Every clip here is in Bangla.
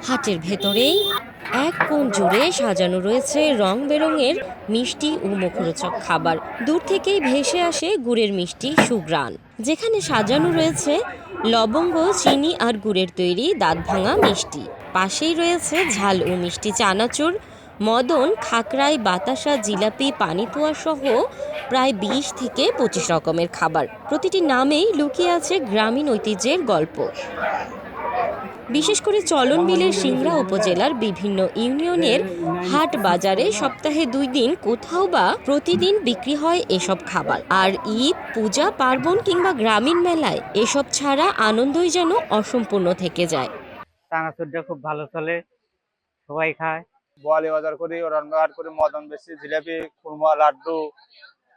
হাটের ভেতরেই এক কোণ জুড়ে সাজানো রয়েছে রং বেরঙের মিষ্টি ও মুখরোচক খাবার। দূর থেকেই ভেসে আসে গুড়ের মিষ্টি সুঘ্রাণ, যেখানে সাজানো রয়েছে লবঙ্গ, চিনি আর গুড়ের তৈরি দাঁত ভাঙা মিষ্টি। পাশেই রয়েছে ঝাল ও মিষ্টি চানাচুর, মদন, খাকরাই, বাতাসা, জিলাপি, পানিতুয়া সহ প্রায় ২০ থেকে ২৫ রকমের খাবার। প্রতিটি নামেই লুকিয়ে আছে গ্রামীণ ঐতিহ্যের গল্প। বিশেষ করে চলন বিলের সিংড়া উপজেলার বিভিন্ন ইউনিয়নের হাট বাজারে সপ্তাহে ২ দিন কোথাও বা প্রতিদিন বিক্রি হয় এসব খাবার। আর ঈদ, পূজা, পার্বণ কিংবা গ্রামীণ মেলায় এসব ছাড়া আনন্দই যেন অসম্পূর্ণ থেকে যায়। চানাচুরটা খুব ভালো চলে, সবাই খায়। বোয়ালি বাজার করি, রান্নাঘাট করি, মদন বেশি, জিলাপি, খুরমা, লাড্ডু,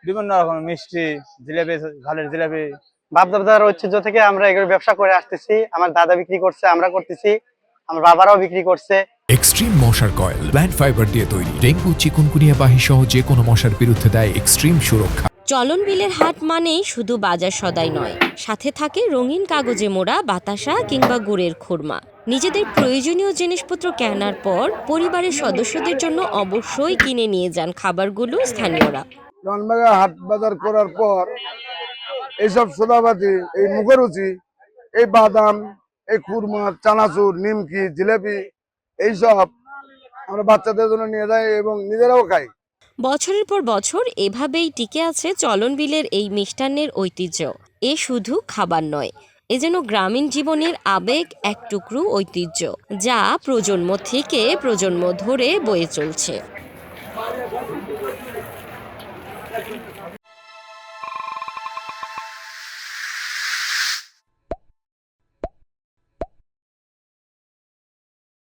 বিভিন্ন রকমের মিষ্টি, জিলাপি, ঝালের জিলাপি। বাপদাদার ঐতিহ্য থেকে আমরা এগুলো ব্যবসা করে আসতেছি। আমার দাদা বিক্রি করছে, আমরা করতেছি, আমার বাবারাও বিক্রি করছে। এক্সট্রিম মশার কয়েল প্ল্যান্ট ফাইবার দিয়ে তৈরি, ডেঙ্গু, চিকুনগুনিয়া বাহি সহ যে কোনো মশার বিরুদ্ধে দেয় এক্সট্রিম সুরক্ষা। চলন বিলের হাট মানেই শুধু বাজার সদাই নয়, সাথে থাকে রঙিন কাগজে মোড়া বাতাসা কিংবা গুড়ের খুরমা। নিজেদের প্রয়োজনীয় জিনিসপত্র কেনার পর পরিবারের সদস্যদের জন্য অবশ্যই কিনে নিয়ে যান খাবারগুলো স্থানীয়রা। রনবাগা হাট বাজার করার পর এইসব সোদাবাতি, এই মুখরুচি, এই বাদাম, এই খুরমা, চানাচুর, নিমকি, জিলাপি, এইসব আমরা বাচ্চাদের জন্য নিয়ে যাই এবং নিজেরাও খাই। বছরের পর বছর এভাবেই টিকে আছে চলন বিলের এই মিষ্টান্নের ঐতিহ্য। এ শুধু খাবার নয়, এ যেন গ্রামীণ জীবনের আবেগ, এক টুকরো ঐতিহ্য যা প্রজন্ম থেকে প্রজন্ম ধরে বয়ে চলছে।